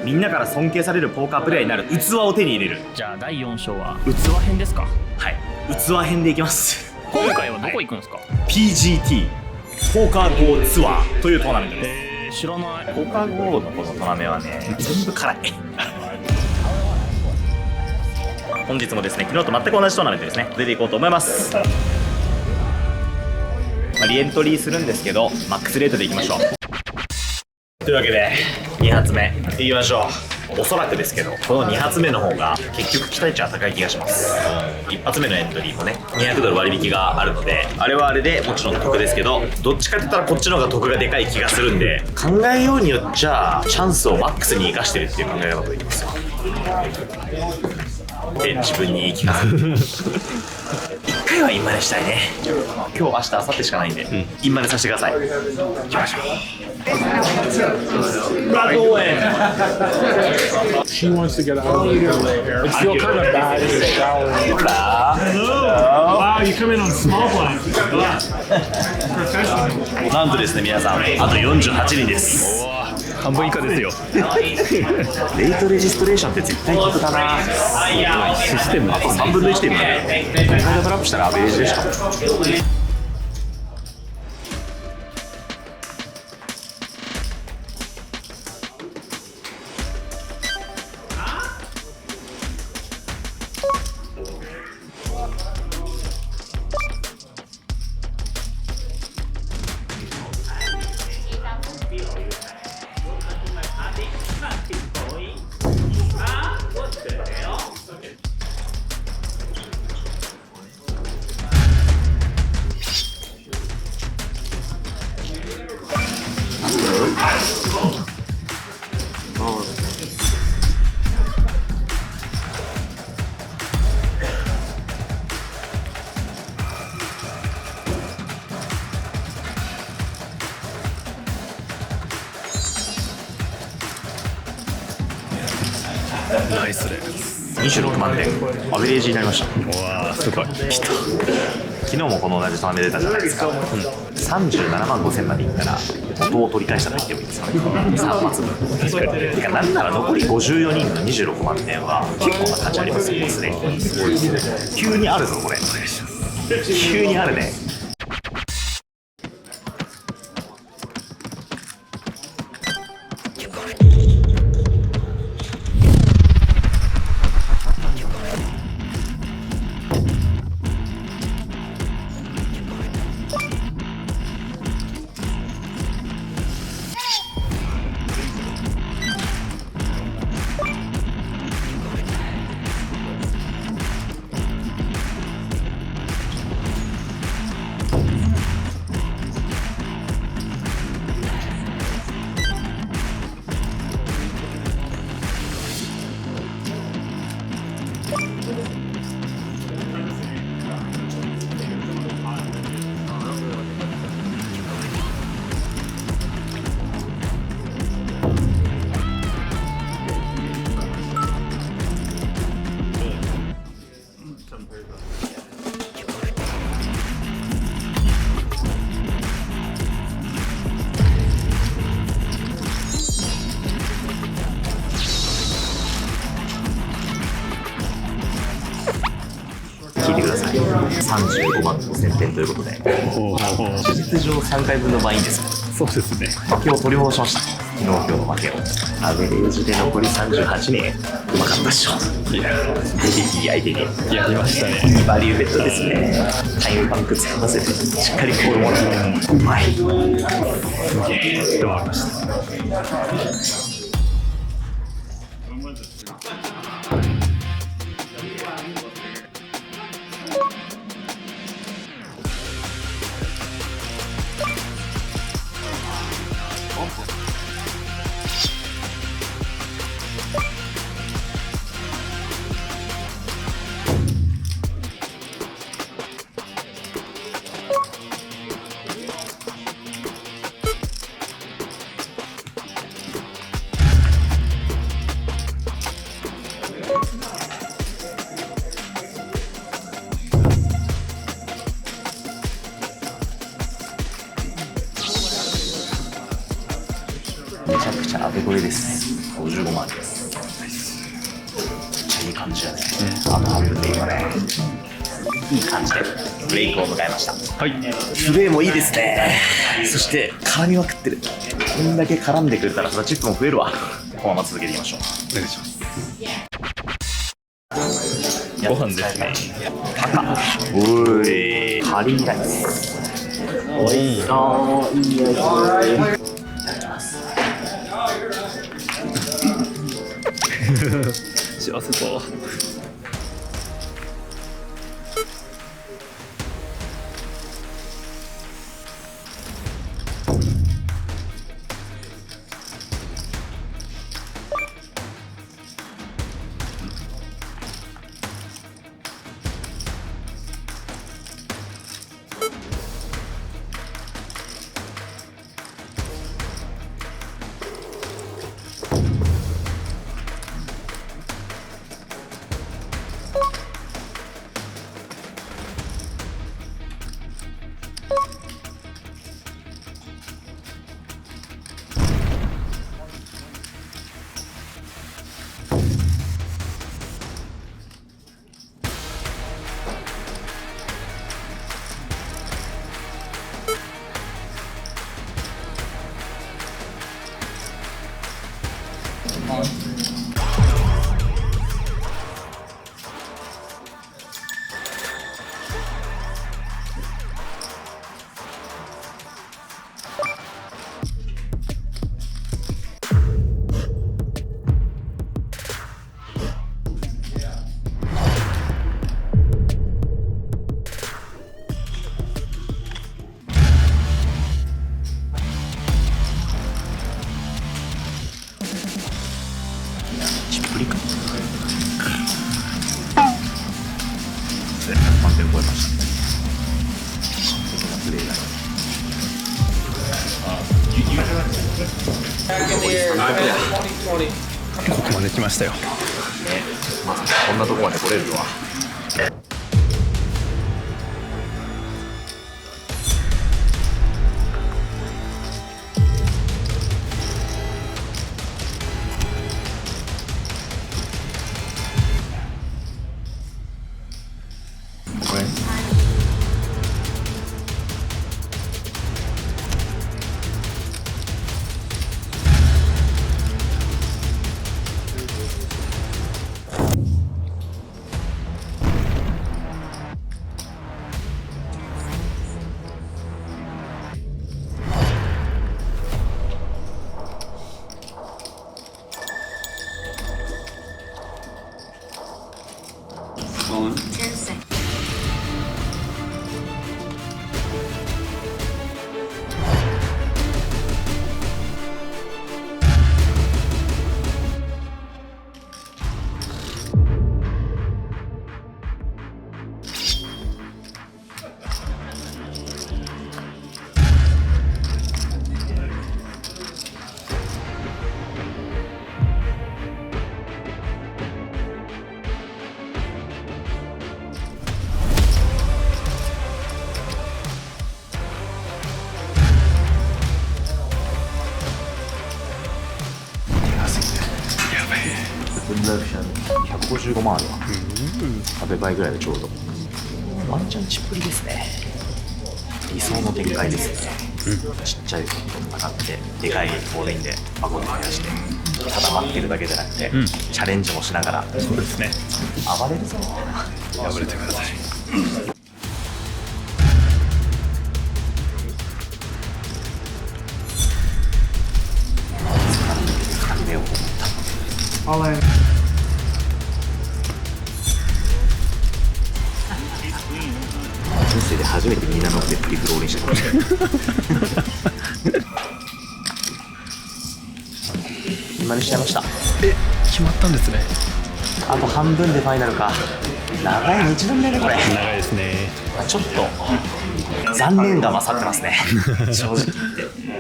みんなから尊敬されるポーカープレイヤーになる器を手に入れる。じゃあ第4章は器編ですか？はい、器編でいきます。今回はどこ行くんですか？ PGT ポーカー GO ツアーというトーナメントです。知らない。ポーカー GO のこのトーナメントはね、全部辛い。本日もですね、昨日と全く同じトーナメントですね、出ていこうと思います。リエントリーするんですけど、マックスレートでいきましょう。というわけで2発目いきましょう。おそらくですけど、この2発目の方が結局期待値は高い気がします。1発目のエントリーもね、$200割引があるので、あれはあれでもちろん得ですけど、どっちかって言ったらこっちの方が得がでかい気がするんで、考えようによっちゃチャンスをマックスに生かしてるっていう考え方がいいんですよ。で、自分に言い聞かせる。1回はインマネしたいね。今日、明日、明後日しかないんで、インマネさせてください。行きましょう。She wants to get out of here. I feel kind of bad in the shower. Wow, you come in on small blind. Professional. なんとですね、皆さん、あと48人です。半分以下ですよ。レイトレジストレーションって絶対得だな。システムあと3分の1でいいのね。この間トラップしたらアベレージでした。ナイスです。26万点アベレージになりました。わあ、すごい。昨日もこの同じトーナメント出たじゃないですか。37万5000までいったら元を取り返したと言ってもいいですかね。3発分。てかなんなら残り54人の26万点は結構な価値ありますよね。すでに急にあるぞこれ。急にあるね。聞いてください。35万5000点ということで、事実上3回分の倍です。そうですね。負けを取り戻しました。昨日今日の負けを。アベレージで残り38人、うまかったっしょ。いや、いい相手にやりましたね。いいバリューベッドですね。タイムバンク使わせてしっかりコールもらってうまい。すげえって思いました。したらあべこれです。55万です。めっちゃいい感じだね。あと半分で今ね、いい感じでブレイクを迎えました。はい。プレーもいいですね。そして絡みまくってる。こんだけ絡んでくれたらそれはチップも増えるわ。このまま続けていきましょう。お願いします。ご飯ですね。パカ。おい。カリーライス。おいしそう。いい匂い。いただきます。幸せそう。チップリか。満点超えましたね。完璧なプレーだね。ここまで来ましたよ。まさかこんなとこまで来れるとは。これ分ライフシャン155万あるわ。食べ倍ぐらいでちょうど。ワンチャンチップリですね。理想の展開ですね。ちっちゃいボールにかかってでかいボールインで孫に増やしてただ待ってるだけじゃなくて、チャレンジもしながら。そうですね。暴れるぞ。破れてください。2人目を思った。人生で初めてみんな乗ってトリプルオールインしたかもしれない。今にしちゃいました。決まったんですね。あと半分でファイナルか。長い道のりだねこれ。長いですね。ちょっと残念が勝ってますね。正直言って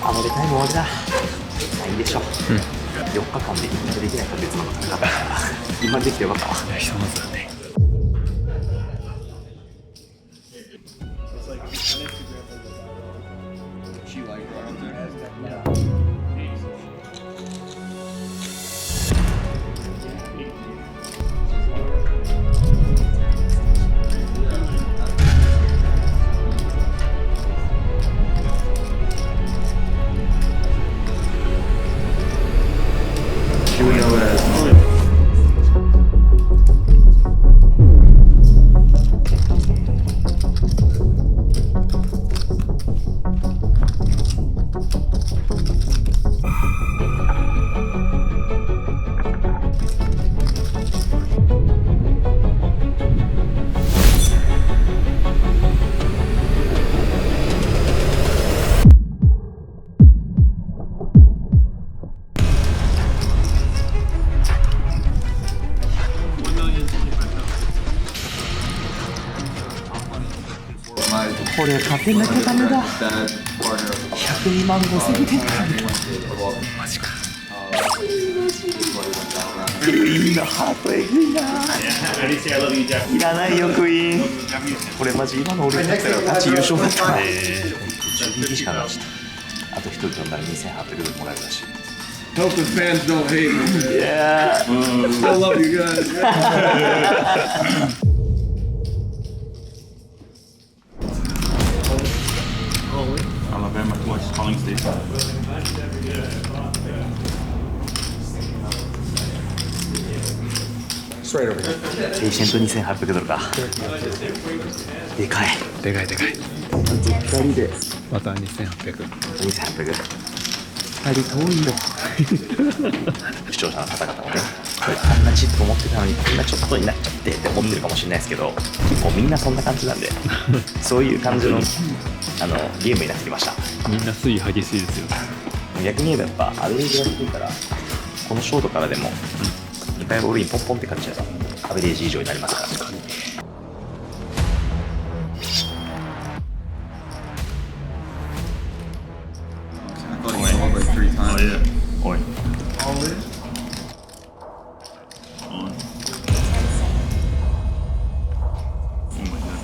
あのでタイム終わりだ。まあいいでしょう。4日間で今までできない確率の方が高かったから今できてよかったわ。ひとまずはね。これ勝てなきゃダメだ。102万5千点マジか。いいな、ハートえぐいな。いらないよクイーン。これマジ今の俺だったらガチ優勝だったね。12しかなかった。あと1人飛んだら2800ドルもらえるらしい。Hope the fans don't hate me. Yeah. I love you guys. Alabama to watch Calling Station. ペイシェント2800ドルか。でかい。でかいでかい。2人でまた2800。2800。2人遠いよ。視聴者の方々もね、あんなチップ持ってたのにこんなちょっとになっちゃってって思ってるかもしれないですけど、結構みんなそんな感じなんで、そういう感じのゲームになってきました。みんな推移激しいですよ。逆に言えばやっぱアベレージが低いから、このショートからでも2回ボールインポンポンって勝っちゃえばアベレージ以上になりますから。I thought he called like 3 times. Oh yeah. Oi. All in? On. Oh my god.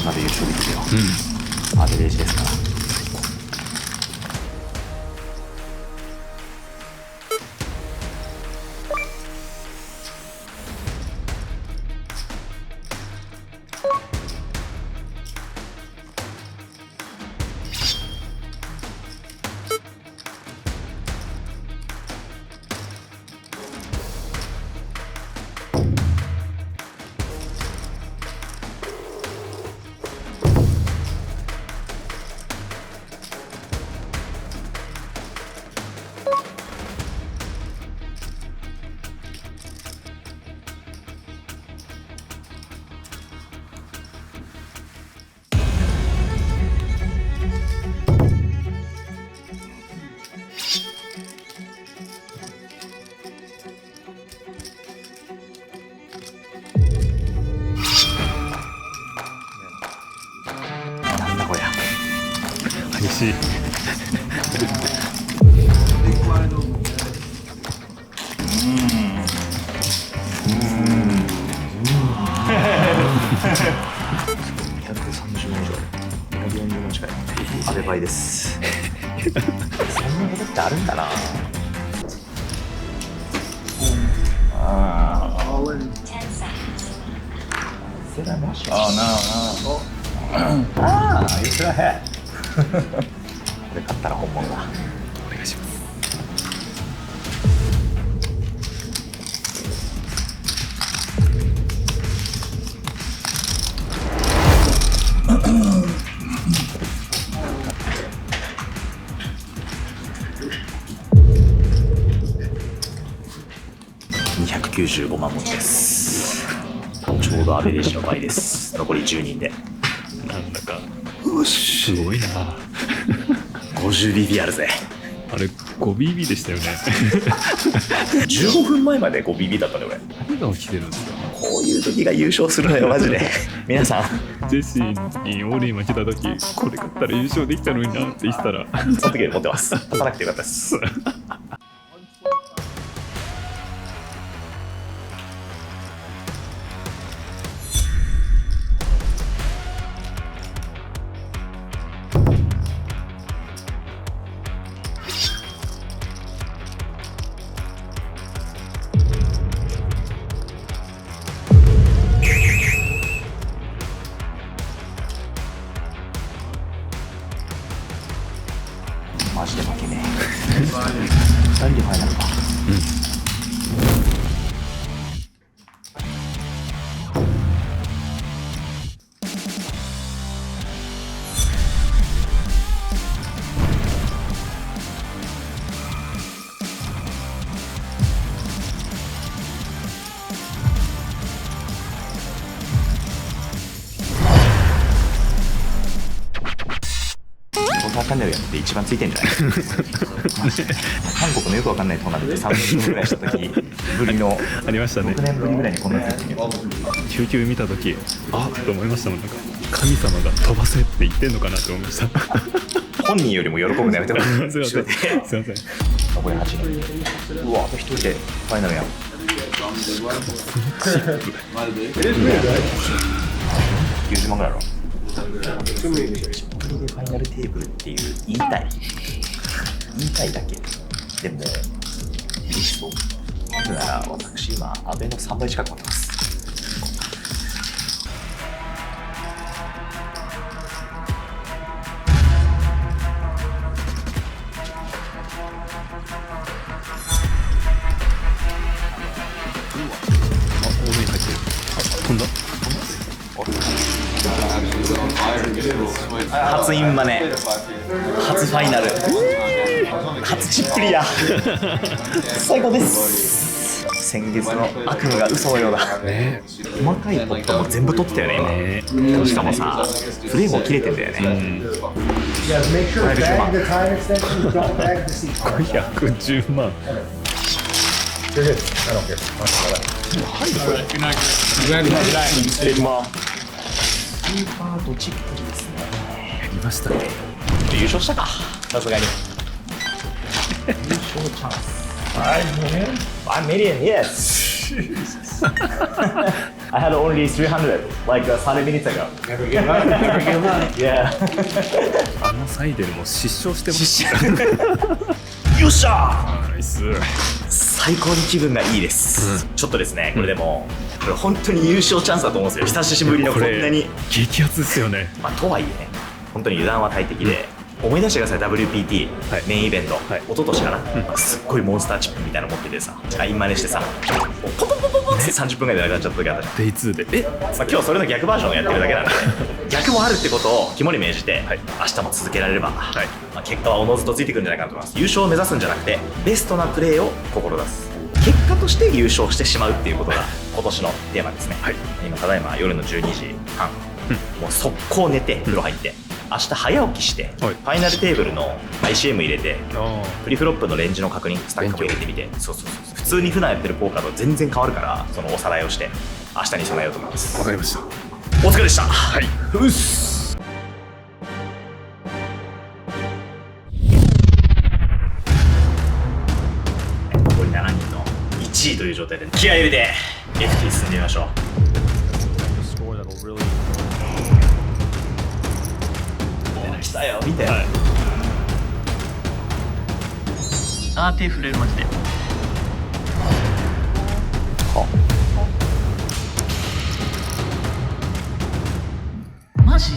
まで優勝できるよ。アベレージですから。なんだこりゃ。激しい。230万以上、240万近い。アベバイです。そんなことってあるんだな。All in. セラマシ Oh no, no. ああ、いくらへ。これ買ったら本物だ。お願いします。295万持ちです。ちょうどアベレージの倍です。残り10人で。なんだかすごいな。50BB あるぜ。あれ 5BB でしたよね。15分前まで 5BB だったね俺。何が起きてるんですか。こういう時が優勝するのよマジで。皆さんジェシーに俺今来た時これ買ったら優勝できたのになって言ってたらその時で持ってます。出さなくてよかったです。マジで負けねえ。2人でファイナルか。チャンネルやって一番ついてんじゃない韓国のよくわかんないトーナメント3分ぐらいした時ぶりのありましたね。6年ぶりぐらいにこんなついてるよ。救急見た時あっと思いましたもん。なんか神様が飛ばせって言ってんのかなと思いました本人よりも喜ぶのやめてもらってすいませんすいません。残り8人。うわあと1人でファイナルやん。90万ぐらいだろ。ファイナルテーブルっていう言いたいだけでも嬉しそう。なぜなら私今阿部の3倍近く持ってます。飛んだ。初インマネ、初ファイナル、初チップリア最高です。先月の悪夢が嘘のようだ。細かいポットも全部取ってたよね今。しかもさフレームも切れてんだよね。510万。スーパードチップリですね。やりましたね。優勝したかさすがに。優勝チャンス。5 million, yes. I had only 300 like 30 minutes ago. Never give up. Never give up. Yeah. あのサイデルも失笑してますよっしゃナイス。最高に気分がいいです、ちょっとですねこれでも、これ本当に優勝チャンスだと思うんですよ。久しぶりのこんなに。激アツですよね。まあ、とはいえね本当に油断は大敵で、思い出してください WPT、はいメインイベント、はい一昨年かな、すっごいモンスターチップみたいなの持っててさインマネしてさポポポポポって30分ぐらいでなくなっちゃった時あったじゃん。デイ2でまあ、今日それの逆バージョンをやってるだけなんで逆もあるってことを肝に銘じて、明日も続けられれば、まあ、結果はおのずとついてくるんじゃないかなと思います。優勝を目指すんじゃなくてベストなプレーを志す。結果として優勝してしまうっていうことが今年のテーマですね、今ただいま夜の12時半、もう速攻寝て風呂入って明日早起きして、ファイナルテーブルの ICM 入れてプリフロップのレンジの確認スタックも入れてみて、そう普通に普段やってるポーカーと全然変わるから、そのおさらいをして明日に備えようと思います。わかりました。お疲れでした。うっす。残り7人の1位という状態で気合い入れて FT 進んでみましょう。来たよ見て、手震えるマジで。マジ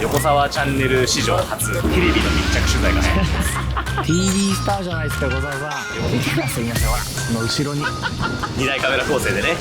横澤チャンネル史上初テレビの密着取材がねTV スターじゃないですか、小沢さん。見てください、皆さん、ほら、この後ろに。2台カメラ構成でね。